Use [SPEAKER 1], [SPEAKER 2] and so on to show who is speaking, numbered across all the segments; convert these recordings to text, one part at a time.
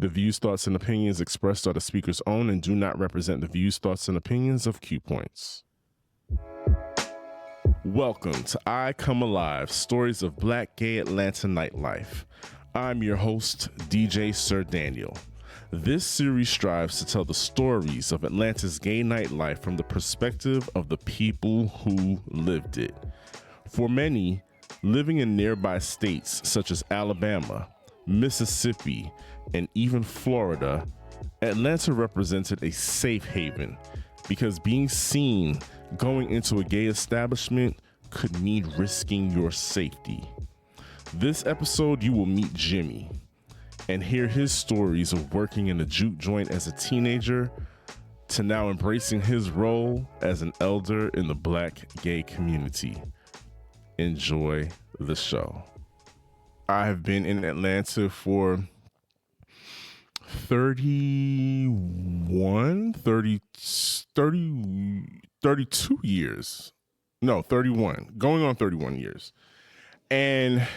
[SPEAKER 1] The views, thoughts, and opinions expressed are the speaker's own and do not represent the views, thoughts, and opinions of Q Points. Welcome to I Come Alive, Stories of Black Gay Atlanta Nightlife. I'm your host, DJ Sir Daniel. This series strives to tell the stories of Atlanta's gay nightlife from the perspective of the people who lived it. For many, living in nearby states such as Alabama, Mississippi, and even Florida, Atlanta represented a safe haven because being seen going into a gay establishment could mean risking your safety. This episode, you will meet Jimmie and hear his stories of working in a juke joint as a teenager to now embracing his role as an elder in the Black gay community. Enjoy the show. I have been in Atlanta for 32 years. No, 31. Going on 31 years. And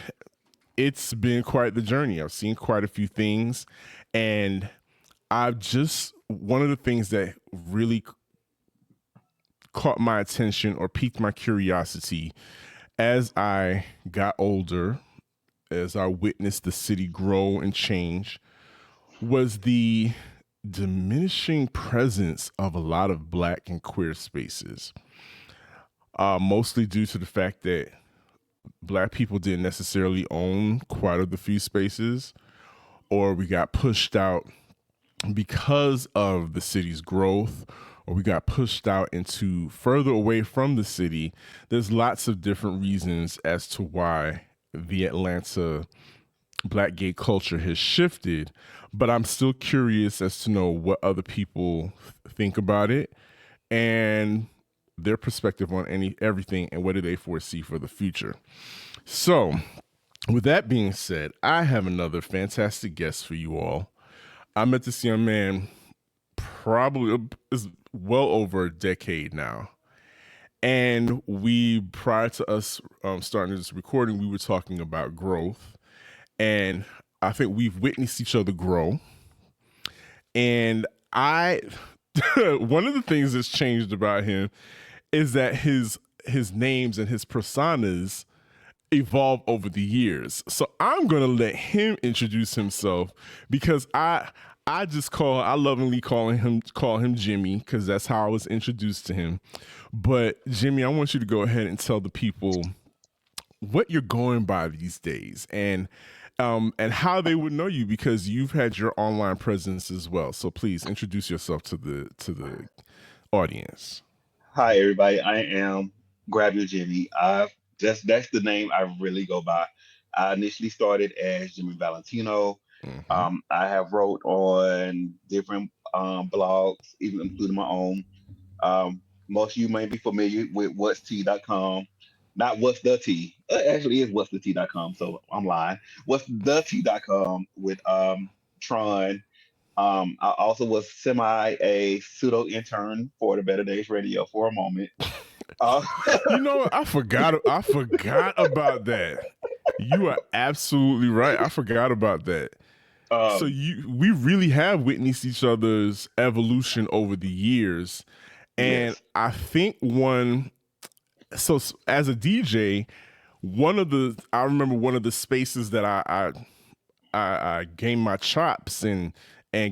[SPEAKER 1] it's been quite the journey. I've seen quite a few things. And one of the things that really caught my attention or piqued my curiosity as I got older, as I witnessed the city grow and change, was the diminishing presence of a lot of Black and queer spaces, mostly due to the fact that Black people didn't necessarily own quite a few spaces, or we got pushed out because of the city's growth, or we got pushed out into further away from the city. There's lots of different reasons as to why the Atlanta Black gay culture has shifted, but I'm still curious as to know what other people think about it and their perspective on everything and what do they foresee for the future. So with that being said, I have another fantastic guest for you all. I met this young man probably is well over a decade now. And prior to us starting this recording, we were talking about growth. And I think we've witnessed each other grow. And one of the things that's changed about him is that his names and his personas evolve over the years. So I'm going to let him introduce himself because I lovingly call him Jimmie because that's how I was introduced to him. But Jimmie, I want you to go ahead and tell the people what you're going by these days and how they would know you because you've had your online presence as well. So please introduce yourself to the audience.
[SPEAKER 2] Hi, everybody. I am Grab Your Jimmie. That's the name I really go by. I initially started as Jimmie Valentino. I have wrote on different blogs, even including my own. Most of you may be familiar with what's not what's the tea. Actually, is what's the tea.com. So I'm lying. What's the tea.com with Tron. I also was a pseudo intern for the Better Days Radio for a moment.
[SPEAKER 1] I forgot about that. You are absolutely right. I forgot about that. So we really have witnessed each other's evolution over the years. And yes. I think so as a DJ, I remember one of the spaces that I gained my chops and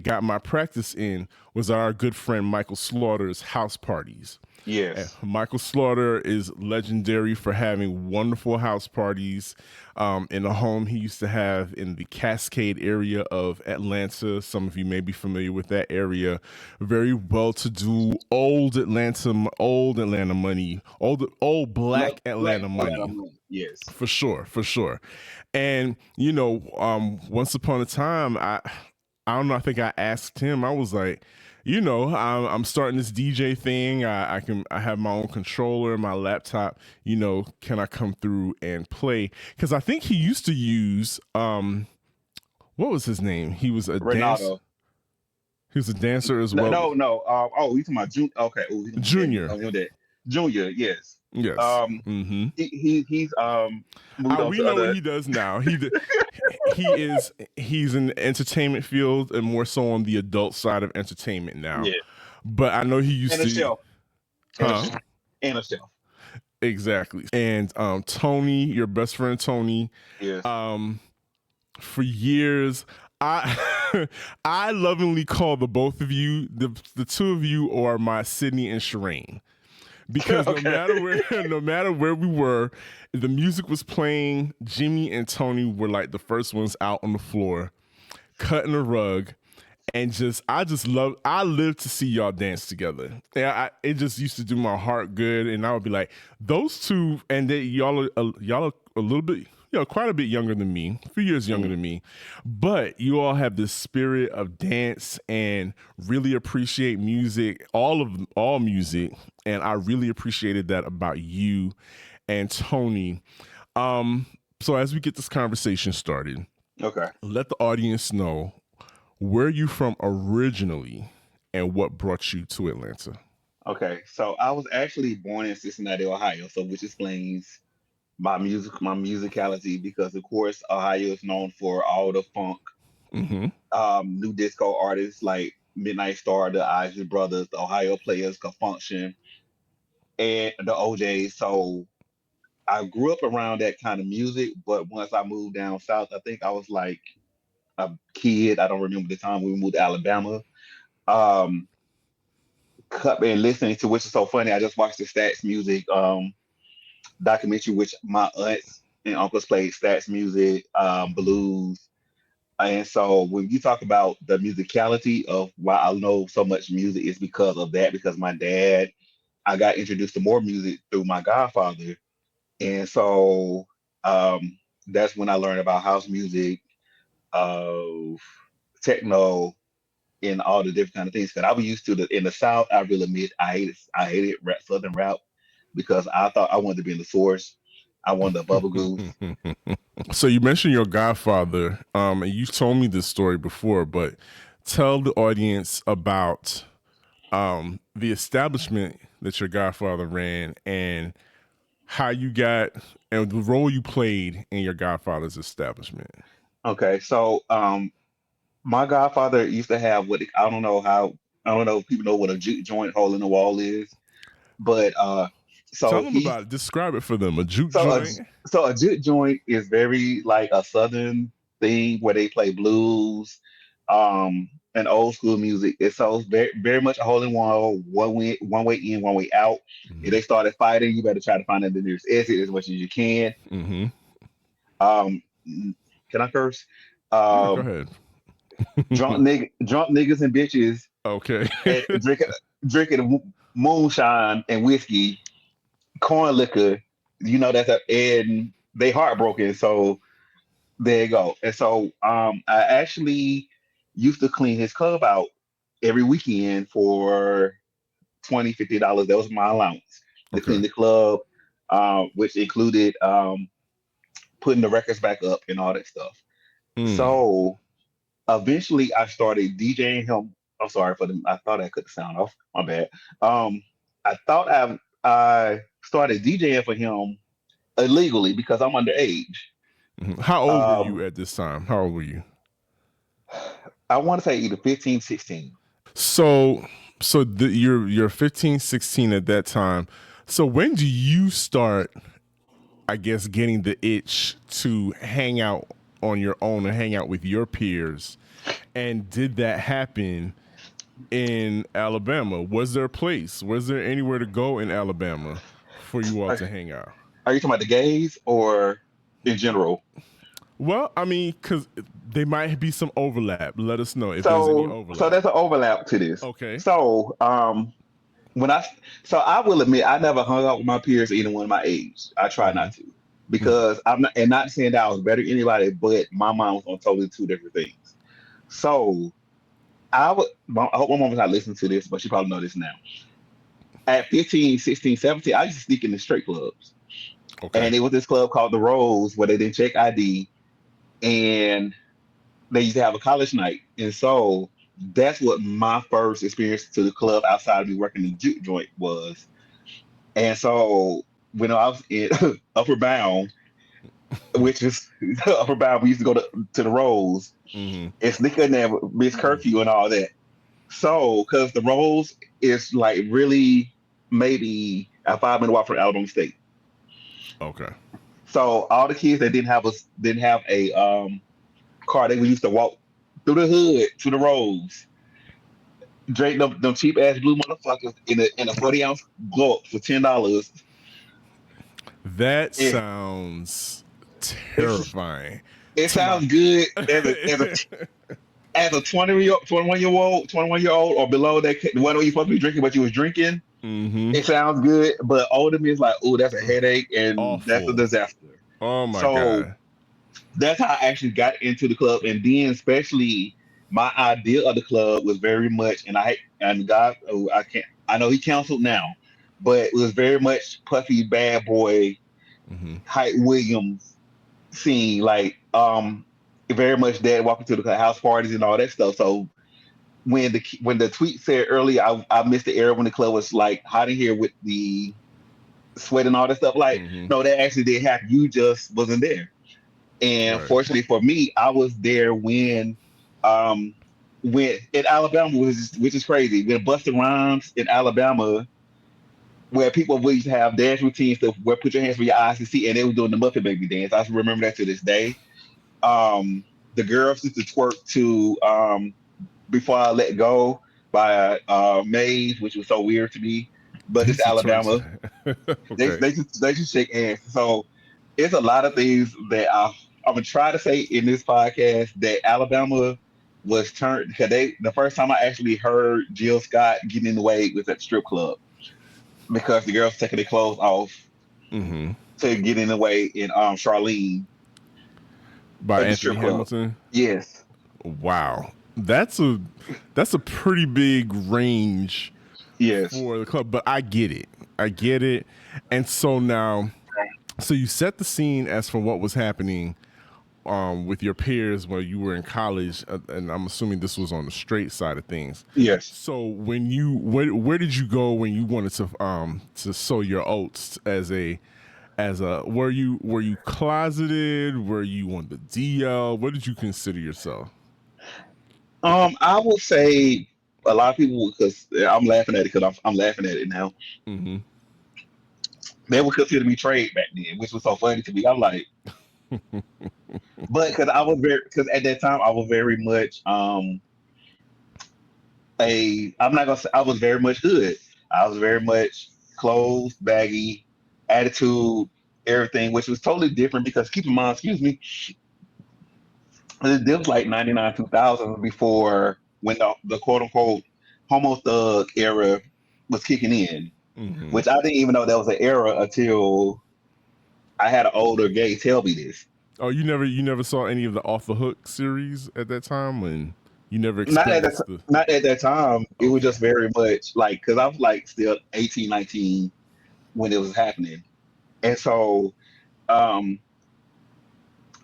[SPEAKER 1] got my practice in was our good friend Michael Slaughter's house parties.
[SPEAKER 2] Yes.
[SPEAKER 1] Michael Slaughter is legendary for having wonderful house parties in a home he used to have in the Cascade area of Atlanta. Some of you may be familiar with that area. Very well-to-do, old Atlanta money, old Black Atlanta money.
[SPEAKER 2] Yes.
[SPEAKER 1] For sure. And, once upon a time, I don't know, I think I asked him, I was like, I'm starting this DJ thing. I have my own controller, my laptop, can I come through and play? Because I think he used to use, what was his name? He was a dancer. He was a dancer as well.
[SPEAKER 2] No. You talking about June? Okay.
[SPEAKER 1] Junior.
[SPEAKER 2] Junior, yes.
[SPEAKER 1] Yes.
[SPEAKER 2] Um,
[SPEAKER 1] Mm-hmm.
[SPEAKER 2] he's moved on
[SPEAKER 1] We
[SPEAKER 2] to
[SPEAKER 1] know what
[SPEAKER 2] other.
[SPEAKER 1] he does now. He's in the entertainment field and more so on the adult side of entertainment now.
[SPEAKER 2] Yeah,
[SPEAKER 1] But I know he used
[SPEAKER 2] and a
[SPEAKER 1] to,
[SPEAKER 2] shelf, and a
[SPEAKER 1] huh?
[SPEAKER 2] sh- and a shelf.
[SPEAKER 1] Exactly. And Tony, your best friend Tony,
[SPEAKER 2] Yes.
[SPEAKER 1] um, for years, I I lovingly call the both of you, the two of you are my Sydney and Shireen. Because
[SPEAKER 2] Okay.
[SPEAKER 1] no matter where we were, the music was playing. Jimmie and Tony were like the first ones out on the floor, cutting a rug, and I live to see y'all dance together. Yeah, it just used to do my heart good, and I would be like, those two, and y'all are a little bit, quite a bit younger than me, a few years younger
[SPEAKER 2] Mm.
[SPEAKER 1] than me, but you all have this spirit of dance and really appreciate music, all music, and I really appreciated that about you and Tony. Um, so as we get this conversation started,
[SPEAKER 2] Okay.
[SPEAKER 1] let the audience know where you from originally and what brought you to Atlanta.
[SPEAKER 2] Okay. So I was actually born in Cincinnati, Ohio, so which explains my musicality because of course Ohio is known for all the funk,
[SPEAKER 1] Mm-hmm.
[SPEAKER 2] new disco artists like Midnight Star, the Isley Brothers, the Ohio Players, Function, and the OJs. So I grew up around that kind of music, but once I moved down south, I think I was like a kid. I don't remember the time we moved to Alabama. Um, cut and listening to, which is so funny. I just watched the Stats Music documentary, which my aunts and uncles played Stats Music, blues. And so when you talk about the musicality of why I know so much music is because of that, because my dad, I got introduced to more music through my godfather. And so that's when I learned about house music, uh, techno, and all the different kind of things. Because I was used to the in the South, I really admit I hated rap, Southern rap because I thought I wanted to be in the source. I wanted the bubble goose.
[SPEAKER 1] So you mentioned your godfather, and you told me this story before, but tell the audience about the establishment that your godfather ran and how you got and the role you played in your godfather's establishment.
[SPEAKER 2] Okay, so my godfather used to have I don't know if people know what a juke joint hole in the wall is, but
[SPEAKER 1] Tell
[SPEAKER 2] so
[SPEAKER 1] them
[SPEAKER 2] he
[SPEAKER 1] about it. Describe it for them. A juke
[SPEAKER 2] so a
[SPEAKER 1] joint.
[SPEAKER 2] so a juke joint is very like a southern thing where they play blues, and old school music. It's so very much a hole in wall, one way in, one way out. If
[SPEAKER 1] Mm-hmm.
[SPEAKER 2] they started fighting, you better try to find the nearest exit as much as you can.
[SPEAKER 1] Mm-hmm.
[SPEAKER 2] Um, can I curse?
[SPEAKER 1] Yeah, go
[SPEAKER 2] Um,
[SPEAKER 1] ahead.
[SPEAKER 2] drunk niggas and bitches
[SPEAKER 1] Okay.
[SPEAKER 2] and drinking moonshine and whiskey, corn liquor. And they heartbroken. So there you go. And so I actually used to clean his club out every weekend for $20, $50. That was my allowance to
[SPEAKER 1] Okay.
[SPEAKER 2] clean the club, which included putting the records back up and all that stuff.
[SPEAKER 1] Mm.
[SPEAKER 2] So eventually I started DJing him. I'm sorry for the I thought I cut the sound off. My bad. I thought I started DJing for him illegally because I'm underage.
[SPEAKER 1] Mhm. How old were
[SPEAKER 2] Um,
[SPEAKER 1] you at this time? How old were you?
[SPEAKER 2] I want to say either 15, 16.
[SPEAKER 1] So you're 15, 16 at that time. So when do you start, I guess, getting the itch to hang out on your own and hang out with your peers? And did that happen in Alabama? Was there a place? Was there anywhere to go in Alabama for you all
[SPEAKER 2] Are,
[SPEAKER 1] to hang out?
[SPEAKER 2] are you talking about the gays or in general?
[SPEAKER 1] Well, I mean, because there might be some overlap. Let us know if there's any
[SPEAKER 2] So
[SPEAKER 1] overlap.
[SPEAKER 2] there's an overlap to this.
[SPEAKER 1] Okay.
[SPEAKER 2] So when I so I will admit I never hung out with my peers, either one of my age. I try
[SPEAKER 1] Mm-hmm.
[SPEAKER 2] not to because not saying that I was better than anybody, but my mind was on totally two different things. So I hope my mom's not listening to this, but she probably know this now. At 15, 16, 17, I used to sneak in the straight clubs.
[SPEAKER 1] Okay.
[SPEAKER 2] And it was this club called the Rose where they didn't check ID and they used to have a college night. And so that's what my first experience to the club outside of me working the juke joint was. And so when I was in Upper Bound, which is Upper Bound, we used to go to the Rose.
[SPEAKER 1] Mm-hmm.
[SPEAKER 2] And sneak in there with Miss Curfew and all that. So, because the Rose is like really maybe a 5 minute walk from Alabama State.
[SPEAKER 1] Okay.
[SPEAKER 2] So all the kids that didn't have a car, they used to walk through the hood to the Rose, drink them cheap ass blue motherfuckers in a 40 ounce glow up for $10.
[SPEAKER 1] That
[SPEAKER 2] It
[SPEAKER 1] sounds
[SPEAKER 2] it's,
[SPEAKER 1] terrifying
[SPEAKER 2] it
[SPEAKER 1] to my.
[SPEAKER 2] sounds good as a 21-year old or below that what are you supposed to be drinking, but you was drinking.
[SPEAKER 1] Mm-hmm.
[SPEAKER 2] It sounds good, but older me is like, oh, that's a headache and that's a
[SPEAKER 1] Awful.
[SPEAKER 2] disaster.
[SPEAKER 1] Oh my
[SPEAKER 2] So
[SPEAKER 1] god.
[SPEAKER 2] that's how I actually got into the club, and then especially my idea of the club was very much, and God, oh, I can't, I know he canceled now, but it was very much Puffy Bad Boy,
[SPEAKER 1] Mm-hmm.
[SPEAKER 2] Hype Williams scene, like very much that walking to the house parties and all that stuff. So when the tweet said earlier, I missed the era when the club was like hot in here with the sweat and all that stuff. Like,
[SPEAKER 1] Mm-hmm.
[SPEAKER 2] no, that actually did happen. You just wasn't there. And
[SPEAKER 1] Right.
[SPEAKER 2] fortunately for me, I was there um, when in Alabama, which is crazy. When Busta Rhymes in Alabama, where people would used to have dance routines to where put your hands where your eyes can see, and they were doing the Muppet Baby dance. I remember that to this day. The girls used to twerk to Before I Let Go by Maze, which was so weird to me. But it's
[SPEAKER 1] This is twerks.
[SPEAKER 2] Alabama.
[SPEAKER 1] Okay.
[SPEAKER 2] They just shake hands. So it's a lot of things that I'm gonna try to say in this podcast that Alabama was turned because the first time I actually heard Jill Scott getting in the way was at the strip club because the girls taking their clothes off
[SPEAKER 1] Mm-hmm.
[SPEAKER 2] to get in the way in Charlene
[SPEAKER 1] By
[SPEAKER 2] at the
[SPEAKER 1] Anthony
[SPEAKER 2] strip club.
[SPEAKER 1] Hamilton.
[SPEAKER 2] Yes.
[SPEAKER 1] Wow. That's a pretty big range
[SPEAKER 2] Yes.
[SPEAKER 1] for the club, but I get it. I get it. And so now, so you set the scene as for what was happening with your peers while you were in college, and I'm assuming this was on the straight side of things.
[SPEAKER 2] Yes.
[SPEAKER 1] So where did you go when you wanted to sow your oats as a were you closeted? Were you on the DL? What did you consider yourself?
[SPEAKER 2] I will say a lot of people because I'm laughing at it because I'm laughing at it now.
[SPEAKER 1] Mm-hmm.
[SPEAKER 2] They would consider me trade back then, which was so funny to me. I'm like, but because at that time I was very much I'm not gonna say I was very much hood. I was very much clothes, baggy, attitude, everything, which was totally different because keep in mind, excuse me, this was like 99, 2000 before when the quote unquote homo thug era was kicking in,
[SPEAKER 1] Mm-hmm.
[SPEAKER 2] which I didn't even know that was an era until I had an older gay tell me this.
[SPEAKER 1] Oh, you never saw any of the Off the Hook series at that time when you never
[SPEAKER 2] Not at
[SPEAKER 1] experienced the.
[SPEAKER 2] not at that time. It was
[SPEAKER 1] Okay.
[SPEAKER 2] just very much like because I was like still 18, 19 when it was happening. And so um,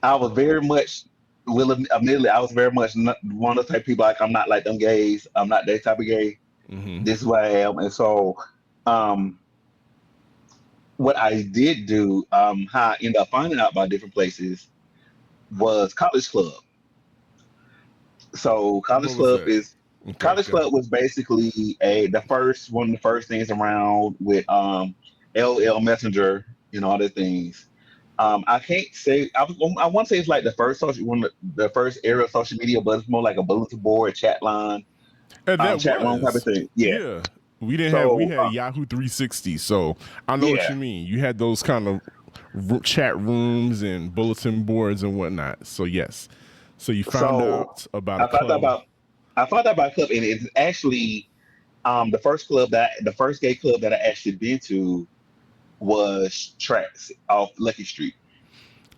[SPEAKER 2] I was very much admittedly, I was very much one of the type of people like I'm not like them gays. I'm not that type of gay.
[SPEAKER 1] Mm-hmm.
[SPEAKER 2] This is what I am. And so um, what I did do, how I ended up finding out about different places was college club. So
[SPEAKER 1] What was that? Okay,
[SPEAKER 2] college
[SPEAKER 1] go ahead.
[SPEAKER 2] club was basically a the first one of the first things around with LL Messenger and all the things. I can't say I want to say it's like the first the first era of social media, but it's more like a bulletin board, chat line,
[SPEAKER 1] And that
[SPEAKER 2] chat room type of
[SPEAKER 1] was,
[SPEAKER 2] thing. Yeah.
[SPEAKER 1] yeah. We
[SPEAKER 2] So
[SPEAKER 1] had Yahoo 360, so I know what
[SPEAKER 2] yeah.
[SPEAKER 1] you mean. You had those kind of chat rooms and bulletin boards and whatnot. So yes, so you found
[SPEAKER 2] So
[SPEAKER 1] out about a
[SPEAKER 2] I found out
[SPEAKER 1] club.
[SPEAKER 2] about I found out about a club, and it's actually the first gay club that I actually been to was Tracks off Lucky Street.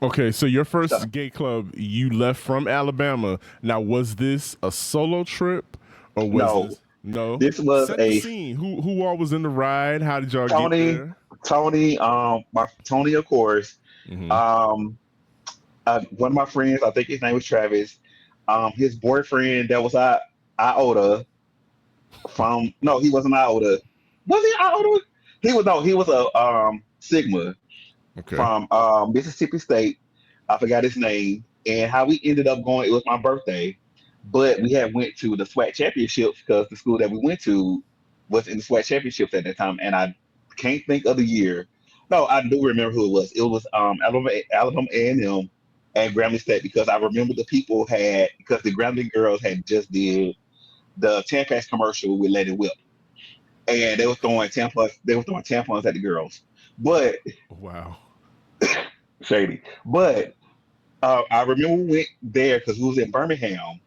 [SPEAKER 1] Okay, so your
[SPEAKER 2] So
[SPEAKER 1] first gay club, you left from Alabama. Now, was this a solo trip or was
[SPEAKER 2] no,
[SPEAKER 1] this no?
[SPEAKER 2] this was
[SPEAKER 1] Set the
[SPEAKER 2] a
[SPEAKER 1] scene. Who all was in the ride? How did y'all get
[SPEAKER 2] Tony,
[SPEAKER 1] there?
[SPEAKER 2] Tony, of course.
[SPEAKER 1] Mm-hmm.
[SPEAKER 2] Um, one of my friends, I think his name was Travis. His boyfriend that was Iota from no, he wasn't Iota. Was he Iota? He was no, he was a Sigma
[SPEAKER 1] Okay.
[SPEAKER 2] from Mississippi State. I forgot his name, and how we ended up going. It was my birthday, but we had went to the SWAC championships because the school that we went to was in the SWAC championships at that time, and I can't think of the year. No, I do remember who it was. It was Alabama A&M and Grambling State because I remember the people had because the Grambling girls had just did the Tampax commercial with Let It Whip, and they were throwing tampons. They were throwing tampons at the girls, but
[SPEAKER 1] Wow.
[SPEAKER 2] shady. But I remember we went there because we was in Birmingham,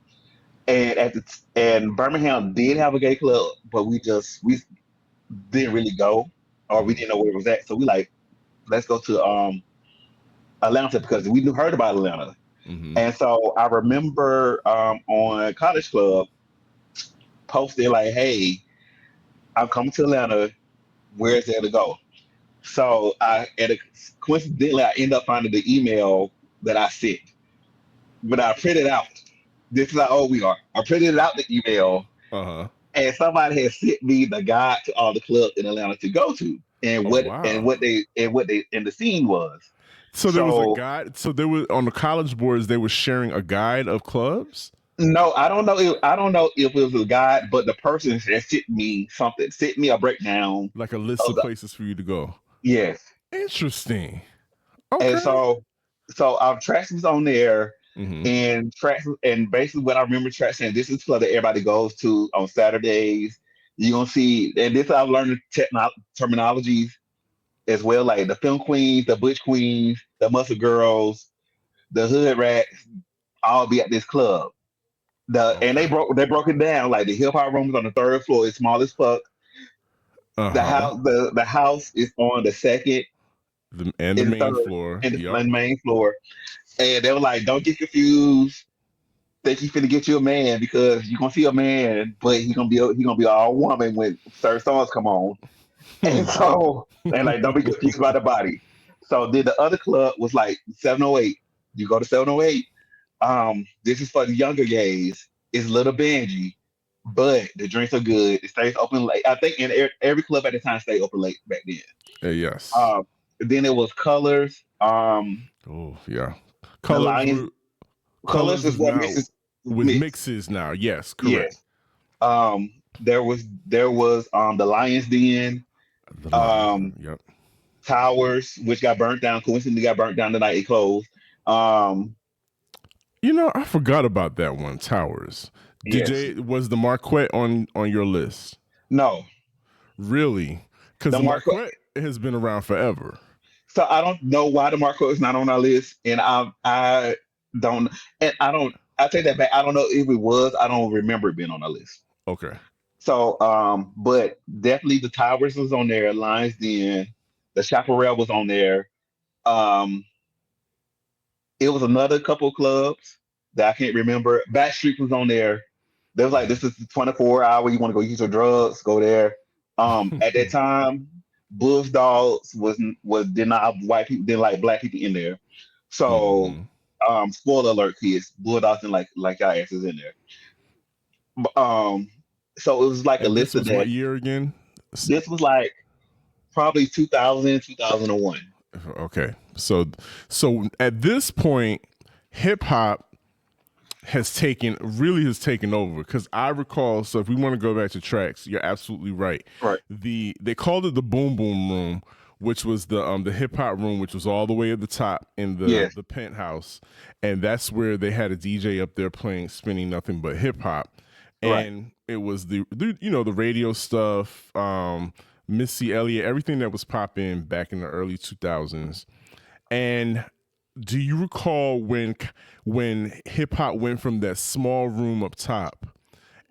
[SPEAKER 2] and and Birmingham did have a gay club, but we didn't really go, or we
[SPEAKER 1] Mm-hmm.
[SPEAKER 2] didn't know where it was at. So we like let's go to Atlanta because we knew heard about Atlanta.
[SPEAKER 1] Mm-hmm.
[SPEAKER 2] And so I remember on College Club posted like, "Hey, I'm coming to Atlanta. Where's there to go?" So coincidentally I end up finding the email that I sent, but I printed out. This is how old we are. I printed out the email,
[SPEAKER 1] Uh-huh.
[SPEAKER 2] and somebody had sent me the guide to all the clubs in Atlanta to go to, and
[SPEAKER 1] Oh wow.
[SPEAKER 2] what the scene was.
[SPEAKER 1] So there was a
[SPEAKER 2] So
[SPEAKER 1] guide. So there was on the college boards they were sharing a guide of clubs,
[SPEAKER 2] no, I don't know if it was a guide, but the person that sent me a breakdown
[SPEAKER 1] like a list
[SPEAKER 2] of
[SPEAKER 1] of
[SPEAKER 2] the
[SPEAKER 1] places for you to go.
[SPEAKER 2] yes,
[SPEAKER 1] Interesting.
[SPEAKER 2] and
[SPEAKER 1] Okay.
[SPEAKER 2] so tracks was on there,
[SPEAKER 1] Mm-hmm.
[SPEAKER 2] and tracks and basically what I remember tracks saying this is club that everybody goes to on Saturdays. You gonna see, and this I've learned terminologies as well, like the film queens, the butch queens, the muscle girls, the hood rats, all be at this club. And
[SPEAKER 1] Okay.
[SPEAKER 2] they broke it down like the hip hop room is on the third floor, it's small as fuck.
[SPEAKER 1] Uh-huh.
[SPEAKER 2] The house is on the second
[SPEAKER 1] And the
[SPEAKER 2] and the
[SPEAKER 1] main
[SPEAKER 2] third
[SPEAKER 1] floor.
[SPEAKER 2] and
[SPEAKER 1] Yep.
[SPEAKER 2] the main floor. And they were like, don't get confused. Think you finna get you a man because you gonna see a man, but he gonna be all woman when certain songs come on. And
[SPEAKER 1] Hmm.
[SPEAKER 2] so and like don't be confused by the body. So then the other club was like 708. You go to 708. This is for the younger gays. It's a little bangy, but the drinks are good. It stays open late. I think in every club at the time stayed open late back then.
[SPEAKER 1] Yes.
[SPEAKER 2] Um, then it was Colors.
[SPEAKER 1] Oh yeah.
[SPEAKER 2] The
[SPEAKER 1] Colors
[SPEAKER 2] Lions.
[SPEAKER 1] were
[SPEAKER 2] Colors
[SPEAKER 1] colors
[SPEAKER 2] is
[SPEAKER 1] is
[SPEAKER 2] what
[SPEAKER 1] now
[SPEAKER 2] mixes
[SPEAKER 1] with
[SPEAKER 2] mix.
[SPEAKER 1] mixes now. Yes, correct.
[SPEAKER 2] Yes. There was the Lions Den,
[SPEAKER 1] The lines.
[SPEAKER 2] um,
[SPEAKER 1] Yep.
[SPEAKER 2] Towers, which got burnt down. Coincidentally, got burnt down the night it closed. Um,
[SPEAKER 1] You know, I forgot about that one. Towers.
[SPEAKER 2] yes.
[SPEAKER 1] Was the Marquette on your list?
[SPEAKER 2] No.
[SPEAKER 1] Really? Because
[SPEAKER 2] The
[SPEAKER 1] the
[SPEAKER 2] Marco.
[SPEAKER 1] Marquette has been around forever.
[SPEAKER 2] So I don't know why the Marco is not on our list, and I don't, and I don't. I take that back. I don't know if it was. I don't remember it being on our list.
[SPEAKER 1] Okay.
[SPEAKER 2] So, but definitely the Towers was on there. Lions Den, the Chaparral was on there. Um, it was another couple of clubs that I can't remember. Backstreet was on there. They was like,
[SPEAKER 1] Mhm.
[SPEAKER 2] this is the 24 hour. You want to go use your drugs? Go there. At that time, Bulls Dogs was did not have white people, didn't like black people in there. So,
[SPEAKER 1] Mhm.
[SPEAKER 2] spoiler alert, kids, Bulldogs didn't like y'all asses in there. So it was like a
[SPEAKER 1] And this
[SPEAKER 2] list of
[SPEAKER 1] was what
[SPEAKER 2] that.
[SPEAKER 1] year again?
[SPEAKER 2] This was like probably 2000, 2001.
[SPEAKER 1] Okay. So at this point, hip hop has taken over because I recall. So if we want to go back to tracks, you're absolutely right.
[SPEAKER 2] Right.
[SPEAKER 1] They called it the boom boom room, which was the hip hop room, which was all the way at the top in
[SPEAKER 2] Yes.
[SPEAKER 1] the penthouse, and that's where they had a DJ up there playing spinning nothing but hip hop,
[SPEAKER 2] Right.
[SPEAKER 1] and it was the radio stuff, Missy Elliott, everything that was popping back in the early 2000s, and do you recall when hip hop went from that small room up top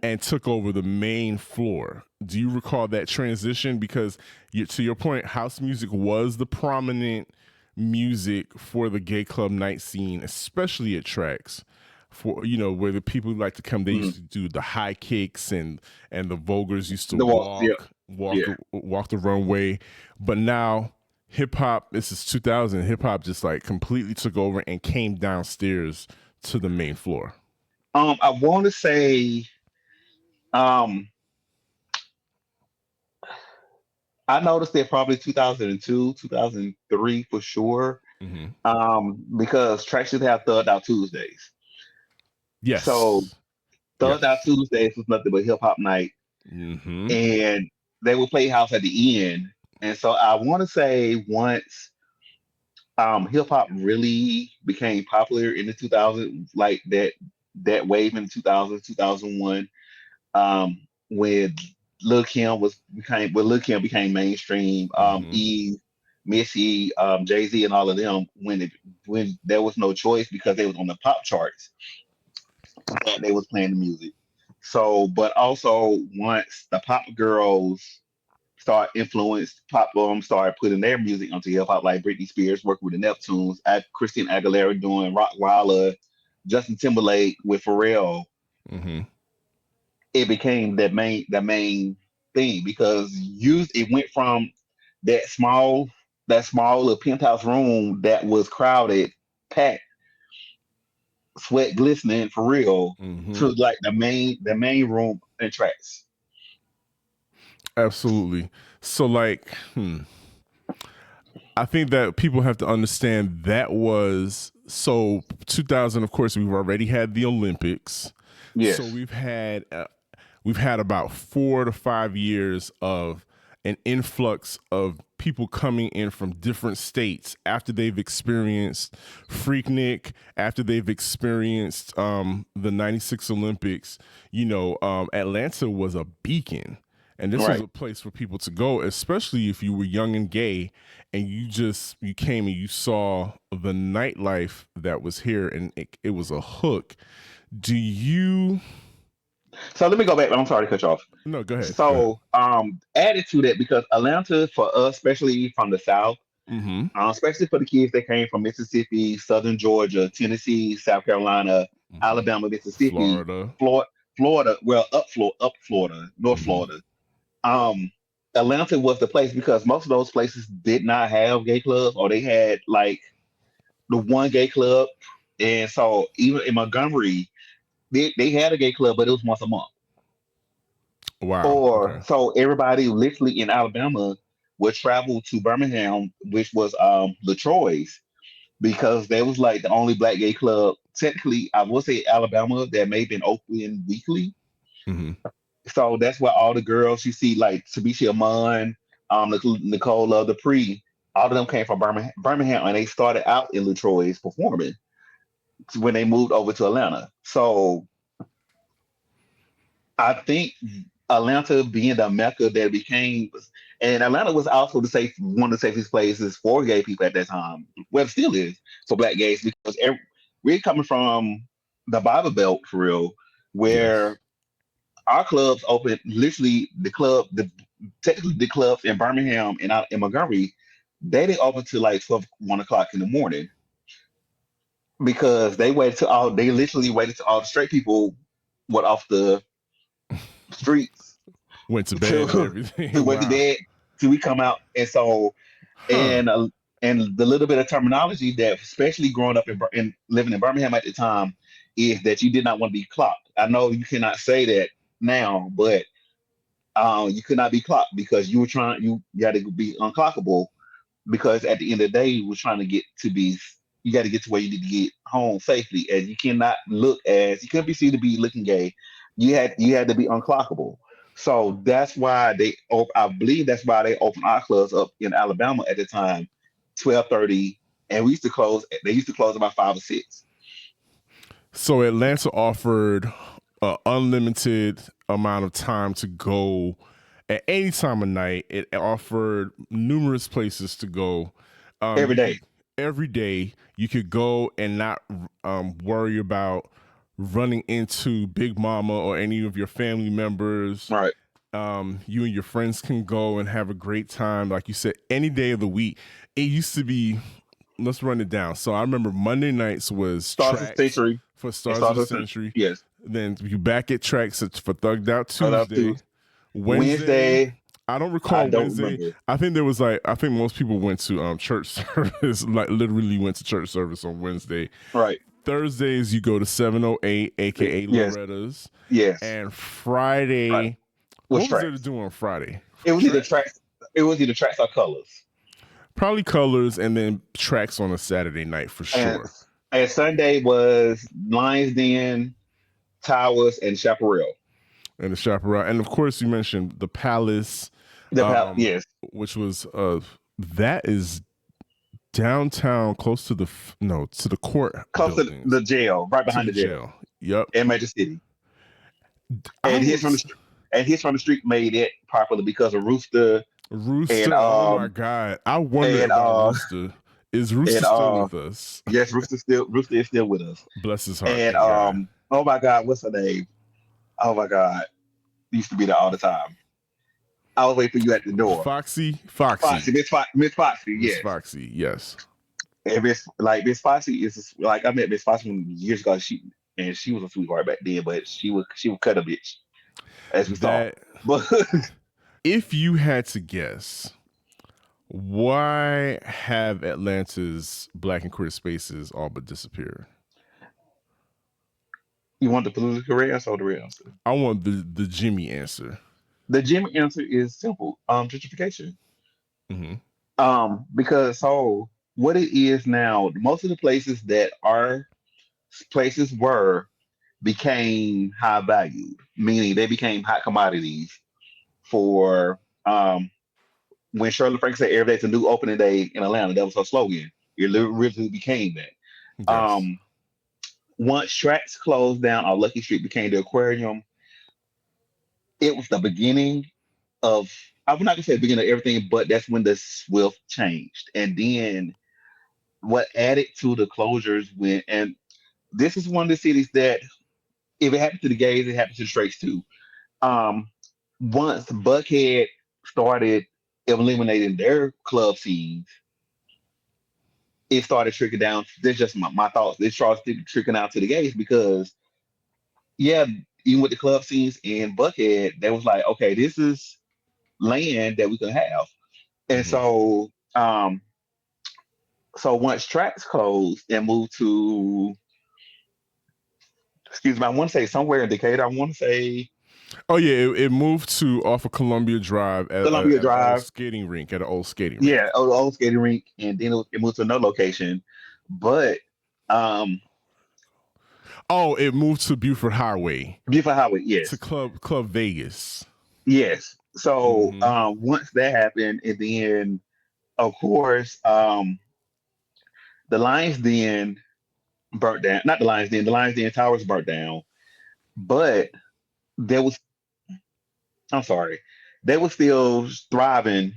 [SPEAKER 1] and took over the main floor? Do you recall that transition? Because to your point, house music was the prominent music for the gay club night scene, especially at tracks. For where the people who like to come, they
[SPEAKER 2] Mhm.
[SPEAKER 1] used to do the high kicks and the vulgars used to
[SPEAKER 2] The walls. Yeah. Yeah.
[SPEAKER 1] walk the runway. But now hip hop, this is 2000. Hip hop just like completely took over and came downstairs to the main floor.
[SPEAKER 2] I want to say, um, I noticed it probably 2002, 2003 for sure.
[SPEAKER 1] Mm-hmm.
[SPEAKER 2] Because tracks used to have Thugged Out Tuesdays. So
[SPEAKER 1] Yes.
[SPEAKER 2] Thugged Out
[SPEAKER 1] Yes.
[SPEAKER 2] Tuesdays was nothing but hip hop night,
[SPEAKER 1] Mm-hmm.
[SPEAKER 2] and they would play house at the end. And so I want to say once hip hop really became popular in the 2000s, like that wave in 2000, 2001, when Lil Kim became mainstream,
[SPEAKER 1] Mm-hmm.
[SPEAKER 2] Eve, Missy, Jay Z, and all of them, when there was no choice because they was on the pop charts that they was playing the music. So, but also once the pop girls start influenced, pop started putting their music onto hip hop, like Britney Spears working with the Neptunes, Christina Aguilera doing Rockwaller, Justin Timberlake with Pharrell.
[SPEAKER 1] Mm-hmm.
[SPEAKER 2] It became that main thing because it went from that small little penthouse room that was crowded, packed, sweat glistening for real,
[SPEAKER 1] Mm-hmm.
[SPEAKER 2] to like the main room and tracks.
[SPEAKER 1] Absolutely. So like, I think that people have to understand that was so 2000. Of course, we've already had the Olympics, so
[SPEAKER 2] Yes,
[SPEAKER 1] we've had about 4 to 5 years of an influx of people coming in from different states after they've experienced Freaknik, after they've experienced the '96 Olympics. Atlanta was a beacon. And this was
[SPEAKER 2] right.
[SPEAKER 1] a place for people to go, especially if you were young and gay and you came and you saw the nightlife that was here and it was a hook. Do you
[SPEAKER 2] So let me go back. I'm sorry to cut you off.
[SPEAKER 1] No, go ahead. Go ahead.
[SPEAKER 2] So added to that, because Atlanta for us, especially from the South,
[SPEAKER 1] Mm-hmm.
[SPEAKER 2] especially for the kids that came from Mississippi, Southern Georgia, Tennessee, South Carolina,
[SPEAKER 1] Mm-hmm.
[SPEAKER 2] Alabama, Mississippi,
[SPEAKER 1] Florida.
[SPEAKER 2] Florida, Florida, well, up Florida, North
[SPEAKER 1] Mm-hmm.
[SPEAKER 2] Florida. Um, Atlanta was the place because most of those places did not have gay clubs, or they had like the one gay club. And so even in Montgomery, they had a gay club, but it was once a month.
[SPEAKER 1] Wow.
[SPEAKER 2] Or
[SPEAKER 1] Okay.
[SPEAKER 2] so everybody literally in Alabama would travel to Birmingham, which was Latroy's, because they was like the only black gay club. Technically, I will say Alabama that may have been open weekly.
[SPEAKER 1] Mm-hmm.
[SPEAKER 2] So that's why all the girls you see, like Tabisha Amon, Nicole Dupree, all of them came from Birmingham, and they started out in Latroy's performing when they moved over to Atlanta. So I think Atlanta being the mecca that it became, and Atlanta was also one of the safest places for gay people at that time. Well, it still is for black gays because we're coming from the Bible Belt for real,
[SPEAKER 1] Yes.
[SPEAKER 2] where our clubs open literally technically the clubs in Birmingham and out in Montgomery, they didn't open till like 1 o'clock in the morning because they literally waited till all the straight people went off the streets
[SPEAKER 1] Went to bed and
[SPEAKER 2] to
[SPEAKER 1] everything.
[SPEAKER 2] to went to
[SPEAKER 1] Wow.
[SPEAKER 2] bed till we come out. And so
[SPEAKER 1] Huh.
[SPEAKER 2] and the little bit of terminology that, especially growing up and living in Birmingham at the time, is that you did not want to be clocked. I know you cannot say that now, but you could not be clocked because you had to be unclockable, because at the end of the day, you were trying to you got to get to where you need to get home safely, and you cannot you couldn't be seen to be looking gay. You had to be unclockable. So that's why I believe that's why they opened our clubs up in Alabama at the time, 12:30, and they used to close about 5 or 6.
[SPEAKER 1] So Atlanta offered an unlimited amount of time to go at any time of night. It offered numerous places to go.
[SPEAKER 2] Every
[SPEAKER 1] You
[SPEAKER 2] day.
[SPEAKER 1] could every day you could go and not worry about running into Big Mama or any of your family members.
[SPEAKER 2] Right.
[SPEAKER 1] You and your friends can go and have a great time. Like you said, any day of the week. It used to be, let's run it down. So I remember Monday nights was
[SPEAKER 2] Starts a
[SPEAKER 1] tracks
[SPEAKER 2] century.
[SPEAKER 1] for
[SPEAKER 2] It
[SPEAKER 1] Stars of
[SPEAKER 2] starts
[SPEAKER 1] the
[SPEAKER 2] a century.
[SPEAKER 1] Century.
[SPEAKER 2] Yes.
[SPEAKER 1] Then you back at tracks for Thugged Out
[SPEAKER 2] Start out to
[SPEAKER 1] Tuesday. Wednesday,
[SPEAKER 2] Wednesday.
[SPEAKER 1] I don't
[SPEAKER 2] I
[SPEAKER 1] recall
[SPEAKER 2] don't
[SPEAKER 1] Wednesday.
[SPEAKER 2] remember.
[SPEAKER 1] I think most people went to church service, like literally went to church service on Wednesday.
[SPEAKER 2] Right.
[SPEAKER 1] Thursdays you go to 708, aka
[SPEAKER 2] Yes.
[SPEAKER 1] Loretta's.
[SPEAKER 2] Yes.
[SPEAKER 1] And
[SPEAKER 2] Right.
[SPEAKER 1] Friday,
[SPEAKER 2] Was
[SPEAKER 1] what was there to
[SPEAKER 2] tracks.
[SPEAKER 1] do on Friday?
[SPEAKER 2] It was either
[SPEAKER 1] Track.
[SPEAKER 2] tracks. It was either tracks or colors.
[SPEAKER 1] Probably colors and then tracks on a Saturday night for
[SPEAKER 2] And
[SPEAKER 1] sure.
[SPEAKER 2] and Sunday was Lions Den, Towers, and Chaparral.
[SPEAKER 1] And the chaparral, and of course you mentioned the Palace,
[SPEAKER 2] Yes,
[SPEAKER 1] which was that is downtown, close to the no, to the court
[SPEAKER 2] close to the
[SPEAKER 1] buildings,
[SPEAKER 2] jail, right
[SPEAKER 1] to
[SPEAKER 2] behind
[SPEAKER 1] the
[SPEAKER 2] the jail
[SPEAKER 1] jail. Yep.
[SPEAKER 2] in Major City.
[SPEAKER 1] I
[SPEAKER 2] And his from the
[SPEAKER 1] was
[SPEAKER 2] street, and his from the street made it popular because of Rooster and
[SPEAKER 1] Rooster. Oh my god, I wonder
[SPEAKER 2] and
[SPEAKER 1] about Rooster. Is
[SPEAKER 2] and
[SPEAKER 1] Rooster still with us?
[SPEAKER 2] yes, Rooster is still with us.
[SPEAKER 1] Bless his heart.
[SPEAKER 2] And
[SPEAKER 1] Thank God.
[SPEAKER 2] oh my God, what's her name? Oh my God, used to be there all the time. I was waiting for you at the door.
[SPEAKER 1] Foxy,
[SPEAKER 2] Miss Foxy,
[SPEAKER 1] Miss
[SPEAKER 2] yes.
[SPEAKER 1] Foxy. Yes.
[SPEAKER 2] And Miss Foxy is like I met Miss Foxy years ago. She was a sweetheart back then, but she would cut a bitch as we saw.
[SPEAKER 1] That
[SPEAKER 2] But
[SPEAKER 1] if you had to guess, why have Atlanta's black and queer spaces all but disappeared?
[SPEAKER 2] you want the political answer or the real answer?
[SPEAKER 1] I want the Jimmie answer.
[SPEAKER 2] The Jimmie answer is simple. Gentrification.
[SPEAKER 1] Mm-hmm.
[SPEAKER 2] Because so what it is now, most of the places that our places were became high valued, meaning they became hot commodities for when Shirley Frank said every day's a new opening day in Atlanta, that was her slogan. It literally became that.
[SPEAKER 1] Yes.
[SPEAKER 2] Um, once tracks closed down, or Lucky Street became the aquarium, it was the beginning of, I'm not gonna say the beginning of everything, but that's when the swift changed. And then what added to the closures when, and this is one of the cities that if it happened to the gays, it happened to the straights too. Um, once Buckhead started eliminating their club scenes, it started trickling down. This is just my thoughts. It started trickling out to the gays because, yeah, even with the club scenes in Buckhead, they was like, okay, this is land that we can have. And
[SPEAKER 1] Mm-hmm.
[SPEAKER 2] so once tracks closed and moved to, excuse me, I want to say somewhere in Decatur. I want to say
[SPEAKER 1] Oh yeah, it moved to off of Columbia Drive
[SPEAKER 2] Columbia
[SPEAKER 1] at an old
[SPEAKER 2] Drive.
[SPEAKER 1] skating rink. At an old skating
[SPEAKER 2] Yeah,
[SPEAKER 1] rink.
[SPEAKER 2] old skating rink, and then it moved to another location. But um,
[SPEAKER 1] Oh, it moved to Buford Highway,
[SPEAKER 2] Buford Highway,
[SPEAKER 1] to
[SPEAKER 2] yes,
[SPEAKER 1] Club Vegas.
[SPEAKER 2] yes. So
[SPEAKER 1] Mm-hmm.
[SPEAKER 2] once that happened, and then of course the Lions Den burnt down. Not the Lions Den. The Lions Den towers burnt down. But there was, I'm sorry, they were still thriving.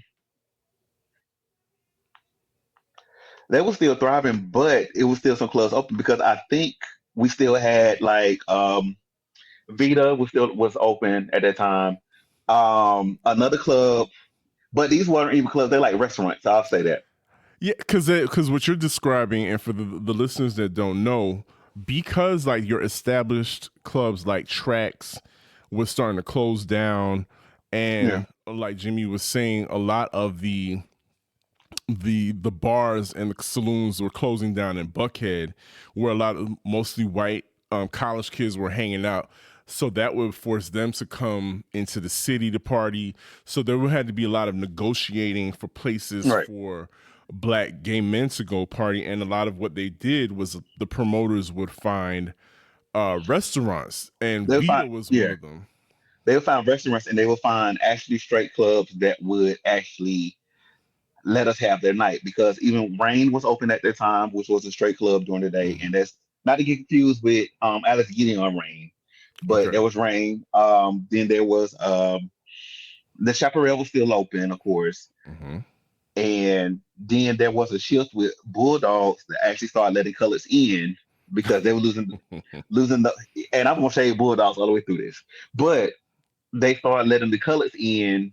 [SPEAKER 2] They were still thriving, but it was still some clubs open because I think we still had like Vita was open at that time. Another club, but these weren't even clubs. They're like restaurants. I'll say that.
[SPEAKER 1] Yeah, because what you're describing, and for the listeners that don't know, because like your established clubs like Tracks was starting to close down,
[SPEAKER 2] Yeah.
[SPEAKER 1] and like Jimmie was saying, a lot of the bars and the saloons were closing down in Buckhead, where a lot of mostly white college kids were hanging out. So that would force them to come into the city to party. So there would have to be a lot of negotiating for places
[SPEAKER 2] Right.
[SPEAKER 1] for black gay men to go party. And a lot of what they did was the promoters would find restaurants, and
[SPEAKER 2] They'll
[SPEAKER 1] Vita
[SPEAKER 2] find
[SPEAKER 1] was one
[SPEAKER 2] yeah.
[SPEAKER 1] of them.
[SPEAKER 2] They'll find restaurants and they will find actually straight clubs that would actually let us have their night because even Rain was open at that time, which was a straight club during the day,
[SPEAKER 1] Mm-hmm.
[SPEAKER 2] and that's not to get confused with Alex getting on Rain, but
[SPEAKER 1] Okay.
[SPEAKER 2] there was Rain. Then there was the Chaparral was still open, of course,
[SPEAKER 1] Mm-hmm.
[SPEAKER 2] and then there was a shift with Bulldogs that actually started letting colors in because they were losing the. And I'm gonna say Bulldogs all the way through this, but they started letting the colors in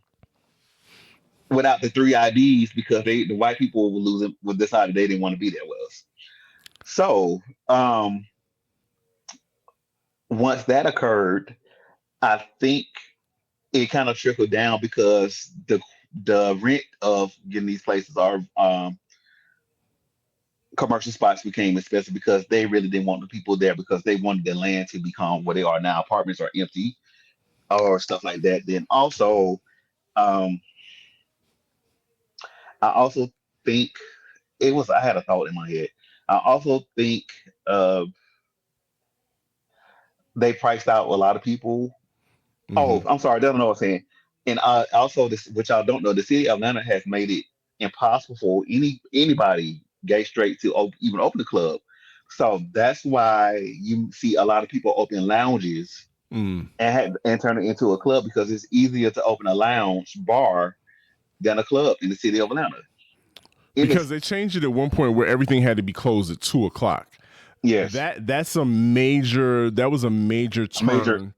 [SPEAKER 2] without the three IDs because the white people were losing would decided they didn't want to be there with us. So once that occurred, I think it kind of trickled down because the rent of getting these places are commercial spots became expensive because they really didn't want the people there because they wanted the land to become what they are now. Apartments are empty or stuff like that. Then also um, I also think it was. I had a thought in my head. I also think uh, they priced out a lot of people.
[SPEAKER 1] Mm-hmm.
[SPEAKER 2] Oh, I'm sorry, I don't know what I'm saying. And also, this, which y'all don't know, the city of Atlanta has made it impossible for anybody, gay, straight, to even open a club. So that's why you see a lot of people open lounges
[SPEAKER 1] Mm.
[SPEAKER 2] and turn it into a club, because it's easier to open a lounge bar than a club in the city of Atlanta. In
[SPEAKER 1] Because
[SPEAKER 2] this,
[SPEAKER 1] they changed it at one point where everything had to be closed at 2 o'clock.
[SPEAKER 2] yes,
[SPEAKER 1] That was a major
[SPEAKER 2] a major,
[SPEAKER 1] turn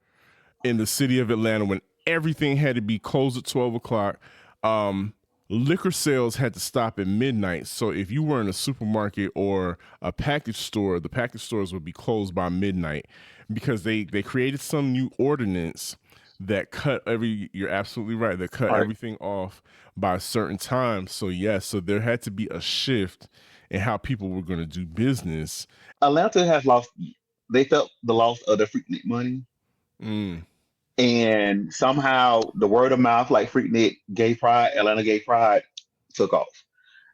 [SPEAKER 1] in the city of Atlanta when everything had to be closed at 12 o'clock. Um, Liquor sales had to stop at midnight. So if you were in a supermarket or a package store, the package stores would be closed by midnight because they created some new ordinance that cut every. You're absolutely right. That cut
[SPEAKER 2] right?
[SPEAKER 1] everything off by a certain time. So yes, so there had to be a shift in how people were going to do business.
[SPEAKER 2] Atlanta has lost. They felt the loss of the Freaknik money,
[SPEAKER 1] Mm.
[SPEAKER 2] and somehow the word of mouth, like Freaknik, Gay Pride, Atlanta Gay Pride, took off.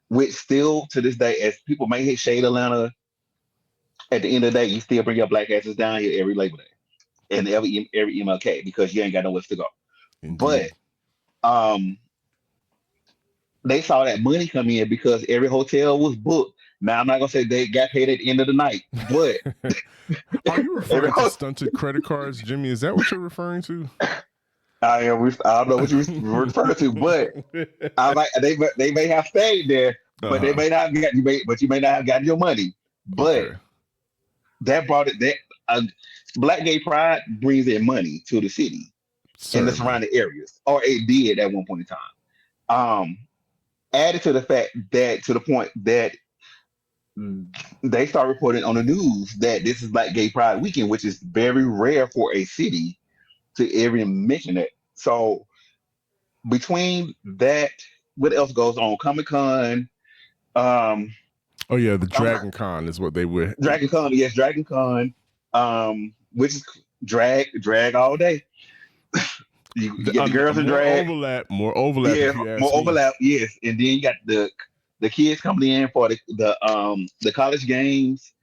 [SPEAKER 2] Which still to this day, as people may hit shade Atlanta, at the end of the day, you still bring your black asses down here every Labor Day and every MLK, because you ain't got nowhere to go. But
[SPEAKER 1] Indeed.
[SPEAKER 2] um, they saw that money come in because every hotel was booked. Now I'm not gonna say they got paid at the end of the night, but
[SPEAKER 1] Are you
[SPEAKER 2] every
[SPEAKER 1] referring to
[SPEAKER 2] hotel.
[SPEAKER 1] stunted credit cards, Jimmy? Is that what you're referring to?
[SPEAKER 2] I don't know what you refer to, but they may have stayed there, but they
[SPEAKER 1] Uh-huh.
[SPEAKER 2] may not get but you may not have gotten your money. But
[SPEAKER 1] Okay.
[SPEAKER 2] that brought it that uh, Black Gay Pride brings in money to the city and the
[SPEAKER 1] Certainly.
[SPEAKER 2] surrounding areas, or it did at one point in time. Um, Added to the fact that, to the point that they start reporting on the news that this is Black Gay Pride weekend, which is very rare for a city to ever mention it. So between that, what else goes on? Comic Con, um,
[SPEAKER 1] Oh yeah, the
[SPEAKER 2] um,
[SPEAKER 1] Dragon Con is what they would.
[SPEAKER 2] Dragon Con, yes, Dragon Con, which is drag all day. You get the girls in drag,
[SPEAKER 1] More overlap,
[SPEAKER 2] yeah,
[SPEAKER 1] if you
[SPEAKER 2] more
[SPEAKER 1] ask me.
[SPEAKER 2] overlap, yes, and then you got the kids coming in for the college games.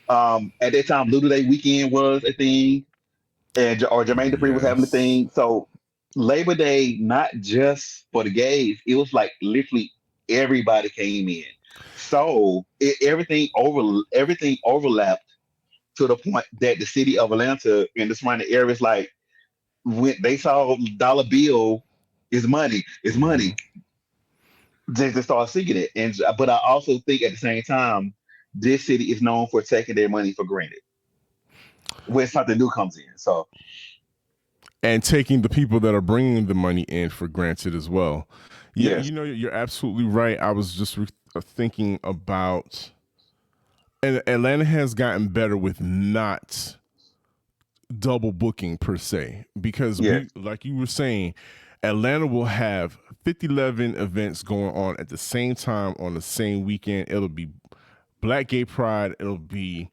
[SPEAKER 2] At that time, Little Day weekend was a thing, and or Jermaine Dupri was having a
[SPEAKER 1] Yes.
[SPEAKER 2] thing. So Labor Day, not just for the gays, it was like literally everybody came in. So everything overlapped to the point that the city of Atlanta and the surrounding areas, like when they saw dollar bill is
[SPEAKER 1] Mm-hmm.
[SPEAKER 2] money, they just started seeing it. And but I also think at the same time, this city is known for taking their money for granted when something new comes in. So
[SPEAKER 1] And taking the people that are bringing the money in for granted as well. Yeah,
[SPEAKER 2] yes,
[SPEAKER 1] you're absolutely right. I was just thinking about, and Atlanta has gotten better with not double booking per se because
[SPEAKER 2] yes,
[SPEAKER 1] like you were saying, Atlanta will have 50-11 events going on at the same time on the same weekend. It'll be Black Gay Pride, it'll be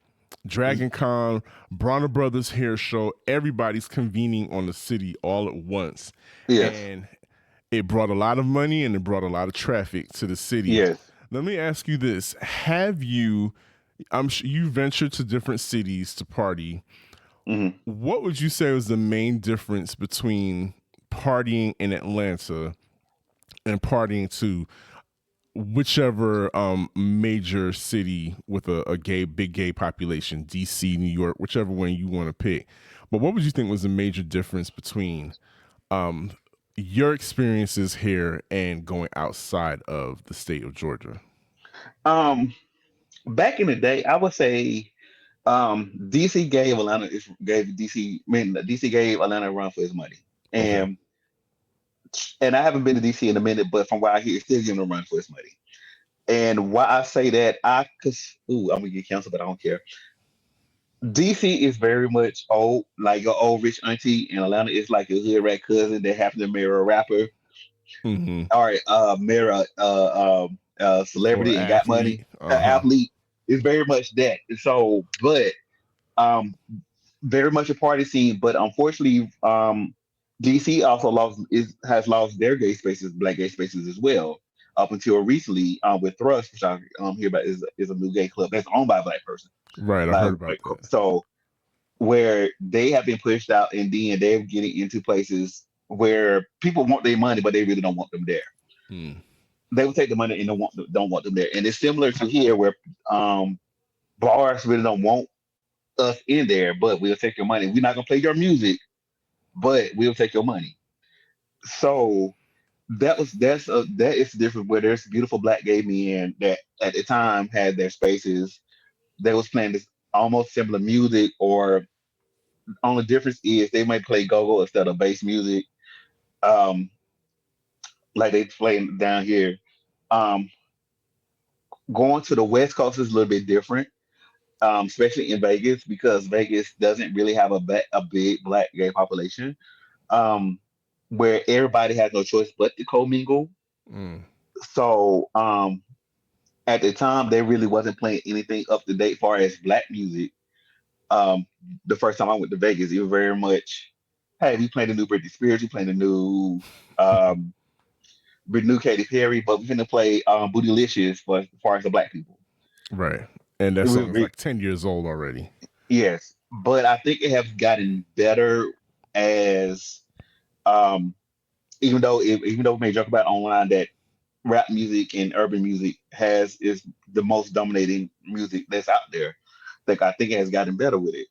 [SPEAKER 1] Dragon Con, Bronner Brothers Hair Show. Everybody's convening on the city all at once,
[SPEAKER 2] yes,
[SPEAKER 1] and it brought a lot of money and it brought a lot of traffic to the city.
[SPEAKER 2] yes.
[SPEAKER 1] Let me ask you this: have you? I'm sure you ventured to different cities to party.
[SPEAKER 2] Hmm.
[SPEAKER 1] What would you say was the main difference between partying in Atlanta and partying to whichever major city with a big gay population, DC, New York, whichever one you want to pick? But what would you think was the major difference between um, your experiences here and going outside of the state of Georgia?
[SPEAKER 2] Um, Back in the day, I would say DC gave DC. I mean, DC gave Atlanta a run for his money,
[SPEAKER 1] Okay.
[SPEAKER 2] and I haven't been to DC in a minute, but from what I hear, it's still giving him a run for his money. And why I say that, cause ooh, I'm gonna get canceled, but I don't care. DC is very much old, like your old rich auntie, and Atlanta is like your hood rat cousin that happened to marry a rapper,
[SPEAKER 1] Mm-hmm.
[SPEAKER 2] or marry a
[SPEAKER 1] Or
[SPEAKER 2] celebrity and got
[SPEAKER 1] athlete.
[SPEAKER 2] money. An
[SPEAKER 1] Uh-huh.
[SPEAKER 2] athlete is very much that. So, but um, very much a party scene. But unfortunately, DC also has lost their gay spaces, black gay spaces as well. up until recently with Thrust, which I hear about is a new gay club that's owned by a black person.
[SPEAKER 1] Right. I heard
[SPEAKER 2] Like,
[SPEAKER 1] about that.
[SPEAKER 2] so where they have been pushed out, and then they're getting into places where people want their money, but they really don't want them there.
[SPEAKER 1] Mm.
[SPEAKER 2] They will take the money and don't want them there. And it's similar to here where um, bars really don't want us in there, but we'll take your money. We're not gonna play your music, but we'll take your money. So that is different. Where there's beautiful black gay men that at the time had their spaces. They was playing this almost similar music, or only difference is they might play go-go instead of bass music, um, like they play down here. Um, Going to the West Coast is a little bit different, especially in Vegas because Vegas doesn't really have a big black gay population, um, where everybody has no choice but to commingle.
[SPEAKER 1] Mm.
[SPEAKER 2] So at the time, they really wasn't playing anything up to date far as black music. Um, the first time I went to Vegas, it was very much, hey, we playing the new Britney Spears, we playing um, the new Katy Perry, but we're gonna play Bootylicious for as far as the black people.
[SPEAKER 1] Right. And that
[SPEAKER 2] It was,
[SPEAKER 1] song's like 10 years old already.
[SPEAKER 2] yes, but I think it has gotten better as um, even though we may joke about online that rap music and urban music has is the most dominating music that's out there. Like I think it has gotten better with it.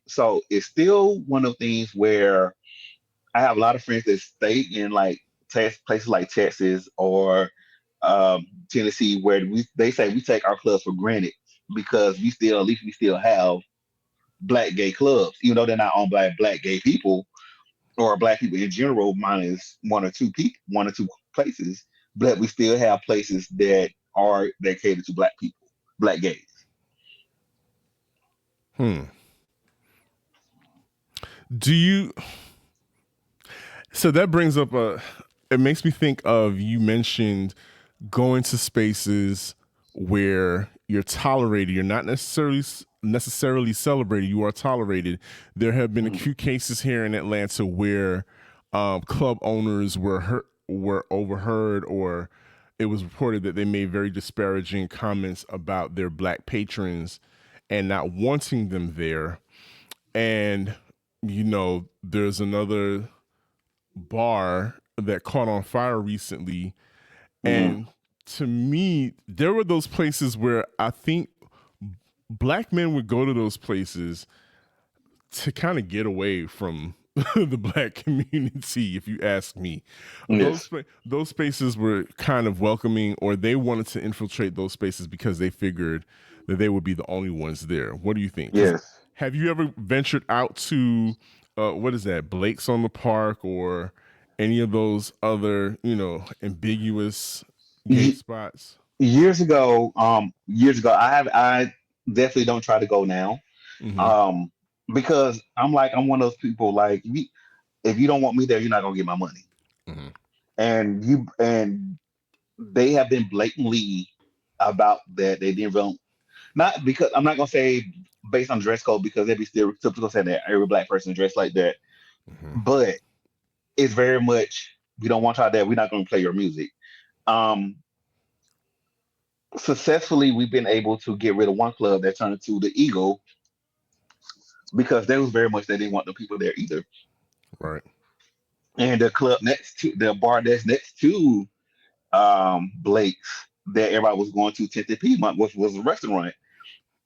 [SPEAKER 2] So it's still one of the things where I have a lot of friends that stay in like places like Texas or Tennessee, where they say we take our clubs for granted because we still at least we still have black gay clubs, even though they're not owned by black gay people or black people in general, minus one or two places, but we still have places that cater to black people, black gays.
[SPEAKER 1] Hmm. Do you So that brings up it makes me think of, you mentioned going to spaces where you're tolerated, you're not necessarily celebrated, you are tolerated. There have been a
[SPEAKER 2] Mhm.
[SPEAKER 1] few cases here in Atlanta where club owners were overheard, or it was reported that they made very disparaging comments about their black patrons and not wanting them there. And there's another bar that caught on fire recently.
[SPEAKER 2] Mhm.
[SPEAKER 1] And to me, there were those places where I think black men would go to those places to kind of get away from the black community, if you ask me.
[SPEAKER 2] Yes,
[SPEAKER 1] Those spaces were kind of welcoming, or they wanted to infiltrate those spaces because they figured that they would be the only ones there. What do you think? Because
[SPEAKER 2] yes.
[SPEAKER 1] have you ever ventured out to what is that, Blake's on the Park, or any of those other ambiguous gay
[SPEAKER 2] Ye-
[SPEAKER 1] spots?
[SPEAKER 2] years ago, I definitely don't try to go now,
[SPEAKER 1] Mm-hmm.
[SPEAKER 2] um, because I'm one of those people like if you don't want me there, you're not gonna get my money,
[SPEAKER 1] Mm-hmm.
[SPEAKER 2] and they have been blatantly about that. They didn't really, not because I'm not gonna say based on dress code because they'd be still typical saying that every black person dressed like that,
[SPEAKER 1] Mm-hmm.
[SPEAKER 2] but it's very much we don't want y'all there. We're not gonna play your music. Um, Successfully, we've been able to get rid of one club that turned into the Eagle because they was very much they didn't want the people there either.
[SPEAKER 1] Right.
[SPEAKER 2] And the bar that's next to Blake's that everybody was going to, Tinted Piedmont, which was a restaurant,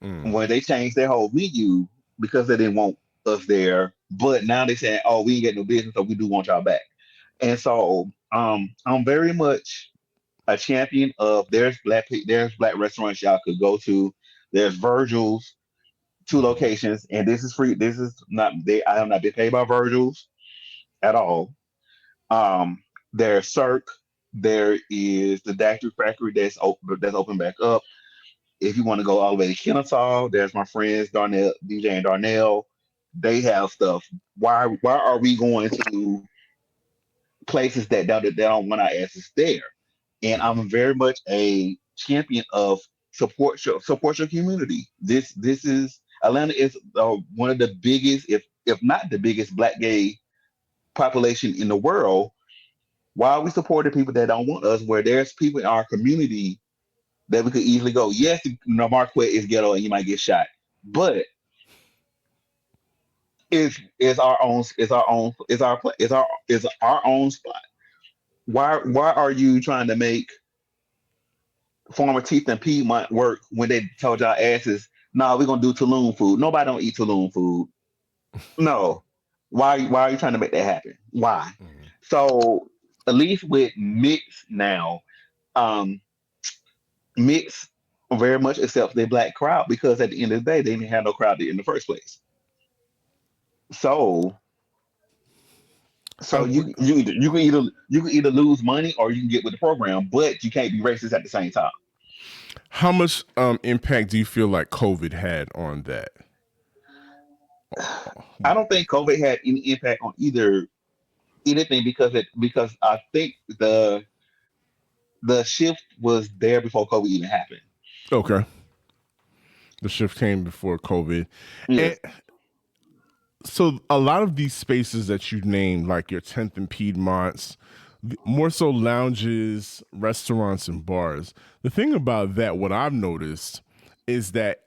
[SPEAKER 1] Mm.
[SPEAKER 2] when they changed their whole menu because they didn't want us there. But now they saying, "Oh, we ain't get no business, so we do want y'all back." And so, I'm very much a champion of there's black restaurants y'all could go to. There's Virgil's, two
[SPEAKER 1] Mm-hmm.
[SPEAKER 2] locations, and this is free. This is not they. I have not been paid by Virgil's at all. Um, there's Cirque. There is the Daiquiri Factory that's open back up. If you want to go all the way to Kennesaw, there's my friends Darnell, DJ and Darnell. They have stuff. Why are we going to places that don't want our asses there? And
[SPEAKER 1] Mm-hmm.
[SPEAKER 2] I'm very much a champion of support your community. This is Atlanta is one of the biggest, if not the biggest, black gay population in the world. Why are we supporting people that don't want us? Where there's people in our community that we could easily go. Yes, Marquette is ghetto and you might get shot, but it's our own. It's our own. It's our place. It's our own spot. Why are you trying to make former Teeth and Piedmont work when they told y'all asses, no, we're gonna do Tulum food. Nobody don't eat Tulum food. No. Why are you trying to make that happen? Why?
[SPEAKER 1] Mhm.
[SPEAKER 2] So at least with Mix now, um, Mix very much accepts their black crowd because at the end of the day, they didn't have no crowd in the first place. So
[SPEAKER 1] I
[SPEAKER 2] so
[SPEAKER 1] would.
[SPEAKER 2] you can either lose money or you can get with the program, but you can't be racist at the same time.
[SPEAKER 1] How much impact do you feel like COVID had on that?
[SPEAKER 2] I don't think COVID had any impact on either anything because I think the shift was there before COVID even happened.
[SPEAKER 1] Okay, the shift came before COVID, and
[SPEAKER 2] Yes.
[SPEAKER 1] so a lot of these spaces that you named, like your 10th and Piedmonts, more so lounges, restaurants, and bars. The thing about that, what I've noticed, is that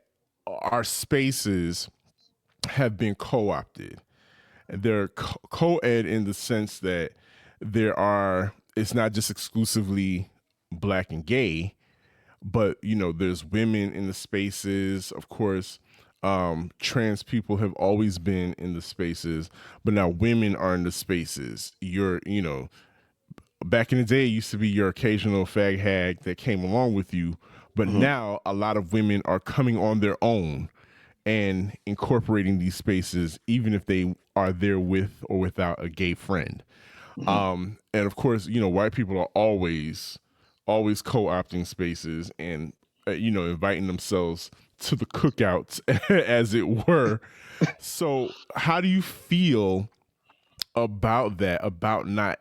[SPEAKER 1] our spaces have been co-opted. They're co-ed in the sense that there are. It's not just exclusively black and gay, but there's women in the spaces, of course. Trans people have always been in the spaces, but now women are in the spaces. Back in the day, it used to be your occasional fag hag that came along with you, but
[SPEAKER 2] Hmm.
[SPEAKER 1] now a lot of women are coming on their own and incorporating these spaces, even if they are there with or without a gay friend.
[SPEAKER 2] Hmm.
[SPEAKER 1] And of course, white people are always co-opting spaces and inviting themselves to the cookouts, as it were. So, how do you feel about that? About not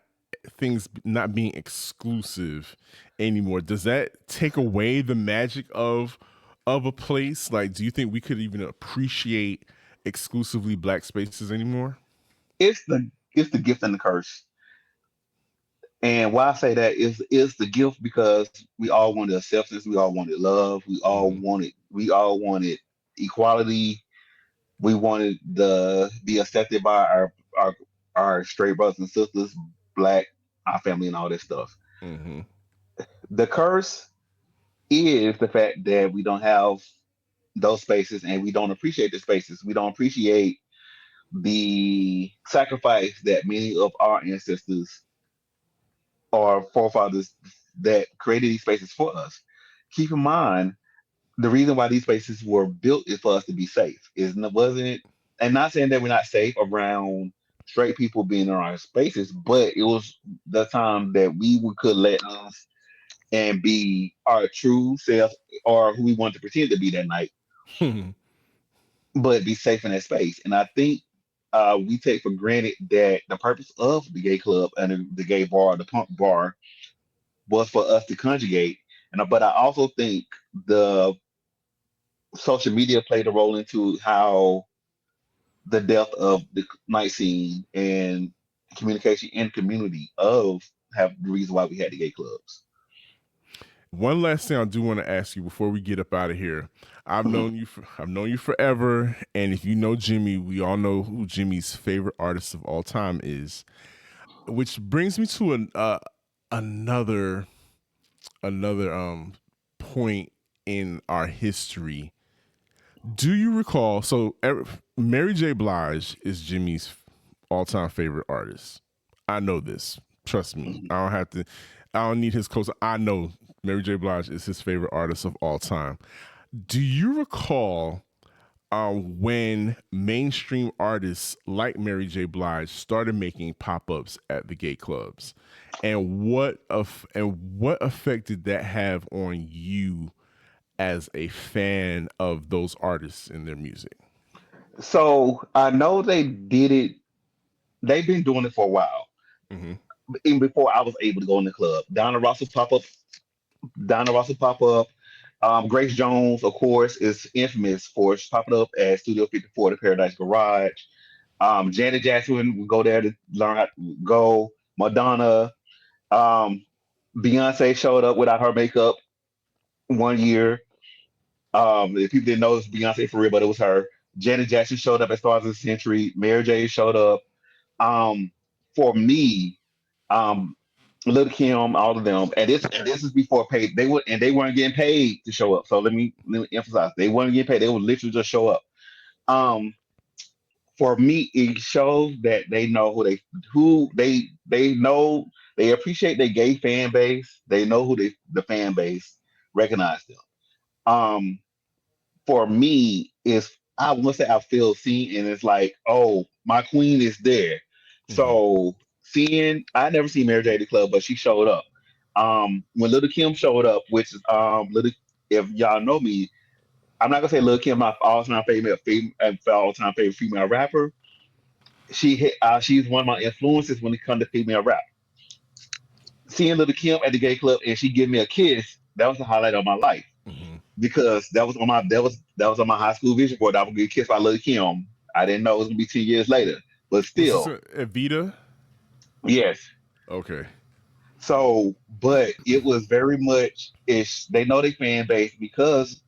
[SPEAKER 1] things not being exclusive anymore? Does that take away the magic of a place? Like, do you think we could even appreciate exclusively black spaces anymore?
[SPEAKER 2] It's the gift and the curse. And why I say that is the gift because we all wanted acceptance, we all wanted love,
[SPEAKER 1] Mm-hmm.
[SPEAKER 2] we all wanted equality, we wanted the be accepted by our straight brothers and sisters, black, our family, and all that stuff.
[SPEAKER 1] Mm-hmm.
[SPEAKER 2] The curse is the fact that we don't have those spaces and we don't appreciate the spaces. We don't appreciate the sacrifice that many of our ancestors or forefathers that created these spaces for us. Keep in mind, the reason why these spaces were built is for us to be safe. Wasn't it? And not saying that we're not safe around straight people being in our spaces, but it was the time that could let us and be our true self or who we want to pretend to be that night, but be safe in that space. And I think we take for granted that the purpose of the gay club and the gay bar, the punk bar, was for us to conjugate. But I also think the social media played a role into how the death of the night scene and communication and community of have the reason why we had the gay clubs.
[SPEAKER 1] One last thing I do want to ask you before we get up out of here.
[SPEAKER 2] Mhm.
[SPEAKER 1] I've known you forever, and if you know Jimmie, we all know who Jimmie's favorite artist of all time is. Which brings me to another another point in our history. Do you recall? So, Mary J. Blige is Jimmie's all-time favorite artist. I know this. Trust me.
[SPEAKER 2] Mhm.
[SPEAKER 1] I don't have to. I don't need his co. I know Mary J. Blige is his favorite artist of all time. Do you recall when mainstream artists like Mary J. Blige started making pop-ups at the gay clubs, and what effect did that have on you as a fan of those artists and their music?
[SPEAKER 2] So I know they did it. They've been doing it for a while,
[SPEAKER 1] Hmm.
[SPEAKER 2] even before I was able to go in the club. Donna Ross will pop up. Grace Jones, of course, is infamous for popping up at Studio 54, the Paradise Garage. Janet Jackson would go there to learn how to go. Madonna. Um, Beyonce showed up without her makeup one year. If people didn't know, it was Beyonce for real, but it was her. Janet Jackson showed up at Stars of the Century. Mary J showed up. Um, for me, um, Lil Kim, all of them, and this is before paid. They weren't getting paid to show up. So let me emphasize, they weren't getting paid. They would literally just show up. Um, for me, it shows that they know who they know. They appreciate their gay fan base. They know who the fan base recognize them. Um, for me, is I want to say I feel seen, and it's like, oh, my queen is there.
[SPEAKER 1] Mm-hmm.
[SPEAKER 2] So seeing, I never seen Mary J at the club, but she showed up. When Little Kim showed up, which is Little, if y'all know me, I'm not gonna say Little Kim my all time favorite female rapper. She's one of my influences when it comes to female rap. Seeing Little Kim at the gay club and she give me a kiss, that was the highlight of my life
[SPEAKER 1] Mm-hmm.
[SPEAKER 2] because that was on my high school vision board. I would get kissed by Little Kim. I didn't know it was gonna be 10 years later, but
[SPEAKER 1] Was this
[SPEAKER 2] still,
[SPEAKER 1] Evita?
[SPEAKER 2] yes.
[SPEAKER 1] Okay.
[SPEAKER 2] So, but it was very much it's they know their fan base because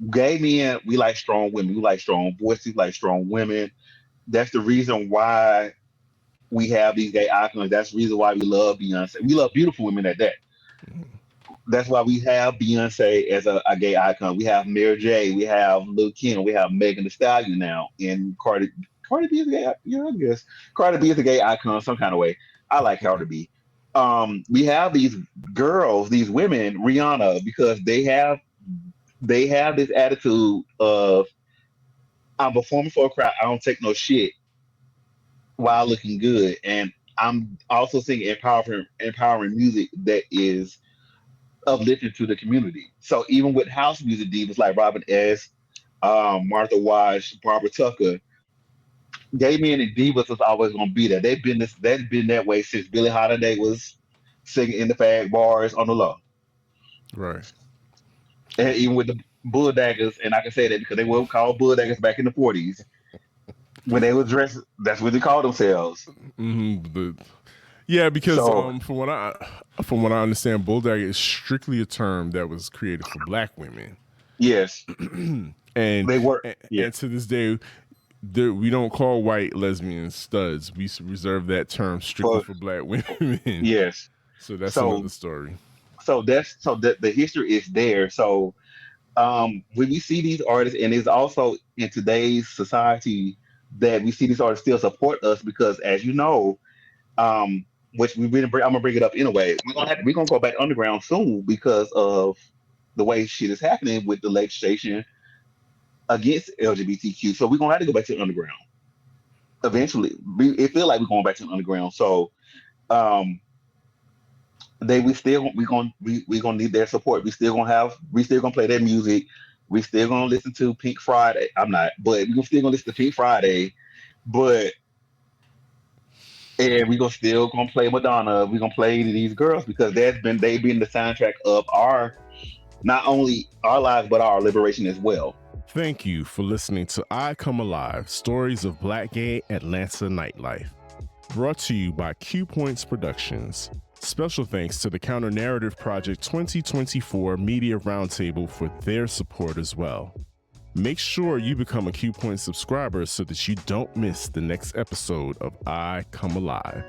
[SPEAKER 2] gay men we like strong women, we like strong voices, we like strong women. That's the reason why we have these gay icons. That's the reason why we love Beyonce. We love beautiful women at that.
[SPEAKER 1] Mm-hmm.
[SPEAKER 2] That's why we have Beyonce as a gay icon. We have Mary J. We have Lil Kim. We have Megan Thee Stallion now. And Cardi B is a gay. Yeah, I guess Cardi B is a gay icon some kind of way. I like Cardi B. We have these girls, these women, Rihanna, because they have this attitude of I'm performing for a crowd. I don't take no shit while looking good, and I'm also singing empowering music that is uplifting to the community. So even with house music divas like Robin S., Martha Wash, Barbara Tucker, gay men and divas is always going to be there. They've been that way since Billie Holiday was singing in the fag bars on the low,
[SPEAKER 1] Right.
[SPEAKER 2] and even with the bulldaggers. And I can say that because they were called bulldaggers back in the 40s when they were dressed. That's what they called themselves.
[SPEAKER 1] Mm-hmm. Yeah, because
[SPEAKER 2] So
[SPEAKER 1] from what I understand, bulldog is strictly a term that was created for black women,
[SPEAKER 2] yes,
[SPEAKER 1] and
[SPEAKER 2] they were.
[SPEAKER 1] and,
[SPEAKER 2] Yeah,
[SPEAKER 1] and to this day, we don't call white lesbians studs. We reserve that term strictly
[SPEAKER 2] but
[SPEAKER 1] for black women.
[SPEAKER 2] yes.
[SPEAKER 1] So that's
[SPEAKER 2] So
[SPEAKER 1] another story.
[SPEAKER 2] the history is there. So when we see these artists, and it's also in today's society that we see these artists still support us because, as you know, um, which I'm gonna bring it up anyway. We're gonna go back underground soon because of the way shit is happening with the legislation against LGBTQ. So we're gonna have to go back to the underground eventually. It feel like we're going back to the underground. So um, we gonna need their support. We still gonna play their music. We still gonna listen to Pink Friday. I'm not, but we still gonna listen to Pink Friday. But and we gonna still gonna play Madonna. We gonna play these girls because they've been the soundtrack of our not only our lives but our liberation as well.
[SPEAKER 1] Thank you for listening to I Come Alive: Stories of Black Gay Atlanta Nightlife. Brought to you by Q Points Productions. Special thanks to the Counter Narrative Project 2024 Media Roundtable for their support as well. Make sure you become a Q Point subscriber so that you don't miss the next episode of I Come Alive.